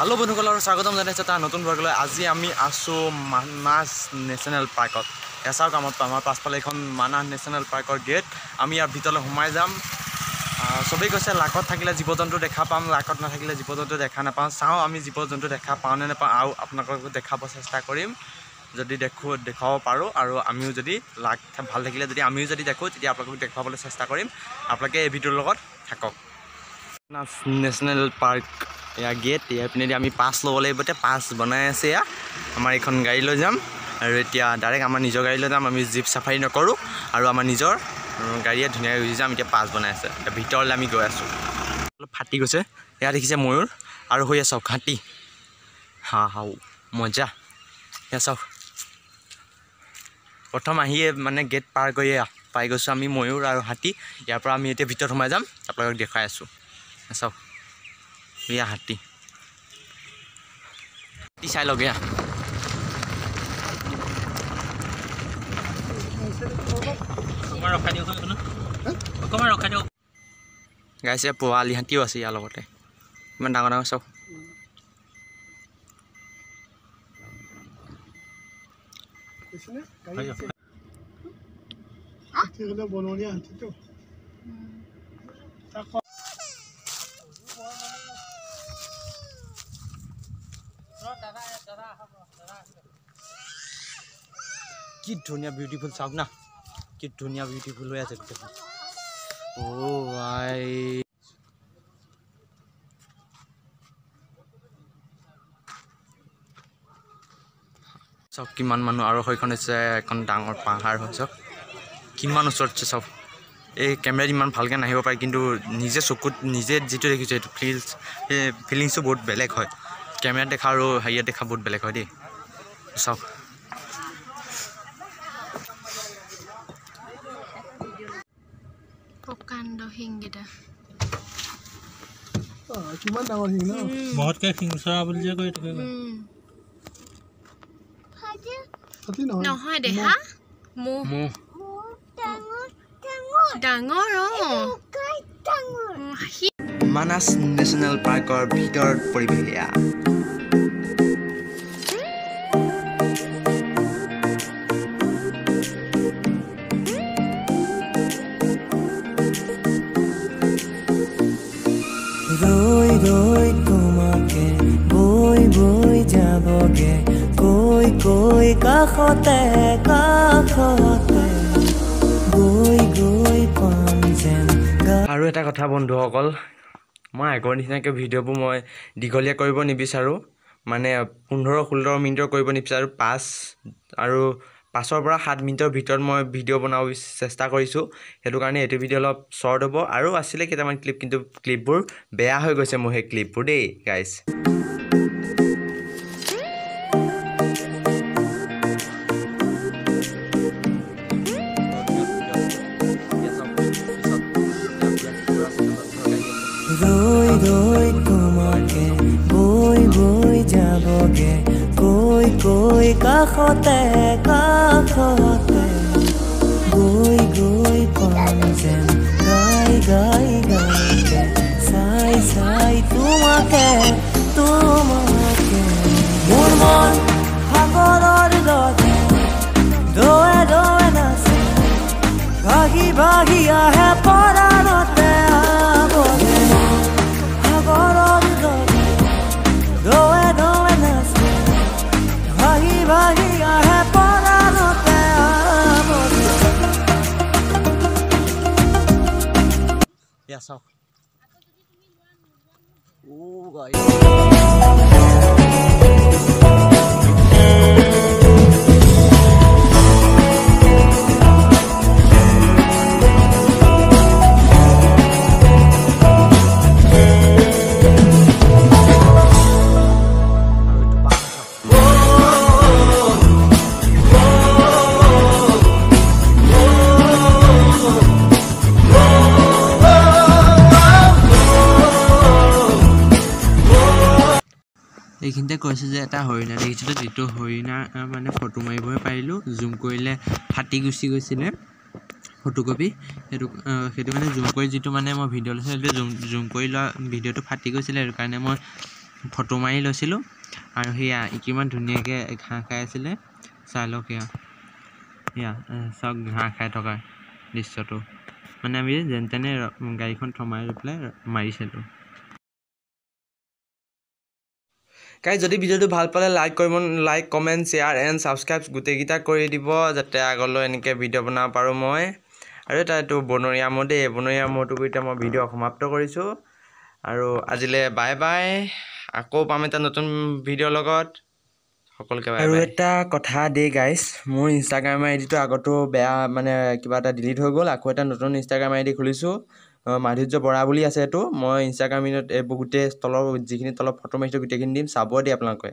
Hello बंधुসকল स्वागतम জানাইছো এটা নতুন ব্লগলৈ আজি আমি আছো মানাস ন্যাশনাল পাৰ্কত এসাও কামত আমাৰ পাছফালে এখন মানাস ন্যাশনাল পাৰ্কৰ গেট আমি ইয়াৰ ভিতৰলৈ সোমাই যাম সবেই কৈছে লাকত থাকিলে জীৱ-জন্তু দেখা পাম লাকত নাথাকিলে জীৱ-জন্তু দেখা নাপাম চাও আমি জীৱ-জন্তু দেখা পাও নে নাপাও আৰু আপোনালোকক দেখাব চেষ্টা কৰিম যদি দেখাব পাৰো আৰু আমিও যদি লাক ভাল থাকিলে যদি আমিও যদি দেখো তেতিয়া আপোনালোকক দেখাবলৈ চেষ্টা কৰিম আপোনালোকে এই ভিডিঅ'ৰ লগত থাকক মানাস ন্যাশনাল পাৰ্ক या गेट या पिने आमी पास लो लागिबते पास बनाय আছে या আমাৰ এখন গাড়ী লৈ যাম আৰু এতিয়া ডাইৰেক্ট আমাৰ নিজৰ গাড়ী লৈ যাম আমি জিপ সাফাৰি নকৰো আৰু আমাৰ নিজৰ গাড়ীয়ে ধুনীয়া হৈ যাম এতিয়া পাস বনাই আছে ভিতৰলৈ আমি গৈ আছো অলপ ফাটি গৈছে ইয়া দেখিছে ময়ূৰ আৰু হৈ আছে ঘাটি হা হা মজা ইয়া চাও প্ৰথম আহিয়ে মানে গেট পাৰ কৰি পাই গৈছো আমি ময়ূৰ আৰু হাতী ইয়াৰ পৰা আমি এতিয়া ভিতৰত সোমাই যাম আপোনালোকক দেখাই আছো চাও या हाथी चाय लो गया गाइस पोवाली हाथीओ আছে ইয়াৰ লগতে ইমান ডাঙৰ ডাঙৰ সব বনৰীয়া হাতীটো কি ধুনিয়া বিউটিফুল চাওক না কি ধুনিয়া বিউটিফুল হৈ আছে ও ভাই চাওক কিমান মানুহ আৰু হয়খন আছে এখন ডাঙৰ পাহাৰ হৈছে কিমান ওচৰত আছে চাওক এই কেমেৰা ইমান ভালকৈ নাহিব পাৰে কিন্তু নিজে চকুত নিজে যেটো দেখিছে এটো ফিলিংসটো বহুত বেলেগ হয় কেমেৰা দেখা আৰু হাইয়া দেখা বহুত বেলেগ হয় দেই চাওক প্ৰকাণ্ড হিংগিটা কিমান ডাঙৰ হিং ন বহুতকে হিংসৰা বুলি যে কয় থাকে হাতী নহয় দেখা মো ডাঙৰ মানাস ন্যাশনাল পাৰ্কৰ ভিতৰত পৰিৱেশ এয়া রই রই তোমাকে বই বই যাবগে কই কই কাষতে কাষতে গৈ গৈ পাম যেন আৰু এটা কথা বন্ধুসকল মই আগৰ নিচিনাকৈ ভিডিঅ'বোৰ মই দীঘলীয়া কৰিব নিবিচাৰোঁ মানে 15-16 মিনিটৰ কৰিব নিবিচাৰোঁ 5 আৰু 5 পৰা 7 মিনিটৰ ভিতৰত মই ভিডিঅ' বনাব চেষ্টা কৰিছোঁ সেইটো কাৰণে এইটো ভিডিঅ' অলপ শ্বৰ্ট হ'ব আৰু আছিলে কেইটামান ক্লিপ কিন্তু ক্লিপবোৰ বেয়া হৈ গৈছে মোৰ সেই ক্লিপবোৰ দেই গাইছ রই রই তোমাকে বই বই যাবগে কই কই কাষতে কাষতে গৈ গৈ পাম যেন গাই গাই গাইকে চাই চাই তোমাকে তোমাকে মোৰ মন সাগৰৰ দৰে দোৱে দোৱে নাচে ভাগি ভাগি আহে পৰাণতে Ya sok. Guys. এইখিনিতে কৈছে যে এটা হৰিণা দেখিছিলোঁ যিটো হৰিণা মানে ফটো মাৰিবহে পাৰিলোঁ জুম কৰিলে ফাটি গুচি গৈছিলে ফটোকপি সেইটো মানে জুম কৰি যিটো মানে মই ভিডিঅ' লৈছিলোঁ জুম কৰি লোৱা ভিডিঅ'টো ফাটি গৈছিলে সেইটো কাৰণে মই ফটো মাৰি লৈছিলোঁ আৰু সেয়া কিমান ধুনীয়াকৈ ঘাঁহ খাই আছিলে চাই লওক সেয়া চাওক ঘাঁহ খাই থকা দৃশ্যটো মানে আমি যেন তেনে গাড়ীখন থমাই লৈ পেলাই মাৰিছিলোঁ গাইজ যদি ভিডিঅ'টো ভাল পালে like comment share and subscribe গোটেইকেইটা কৰি দিব যাতে আগলৈ এনেকৈ ভিডিঅ' বনাব পাৰোঁ মই আৰু এটা এইটো বনৰীয়া মৌ দেই বনৰীয়া মৌটো এতিয়া মই ভিডিঅ' সমাপ্ত কৰিছোঁ আৰু আজিলৈ বাই বাই আকৌ পাম এটা নতুন ভিডিঅ'ৰ লগত সকলোকে বাই আৰু এটা কথা দেই গাইজ মোৰ ইনষ্টাগ্ৰাম আইডিটো আগতো বেয়া মানে কিবা এটা ডিলিট হৈ গ'ল আকৌ এটা নতুন ইনষ্টাগ্ৰাম আইডি খুলিছোঁ মাধুৰ্য বৰা বুলি আছে এইটো মই ইনষ্টাগ্ৰামত এইবোৰ গোটেই তলৰ যিখিনি তলত ফটো মাৰিছোঁ গোটেইখিনি দিম চাব দেই আপোনালোকে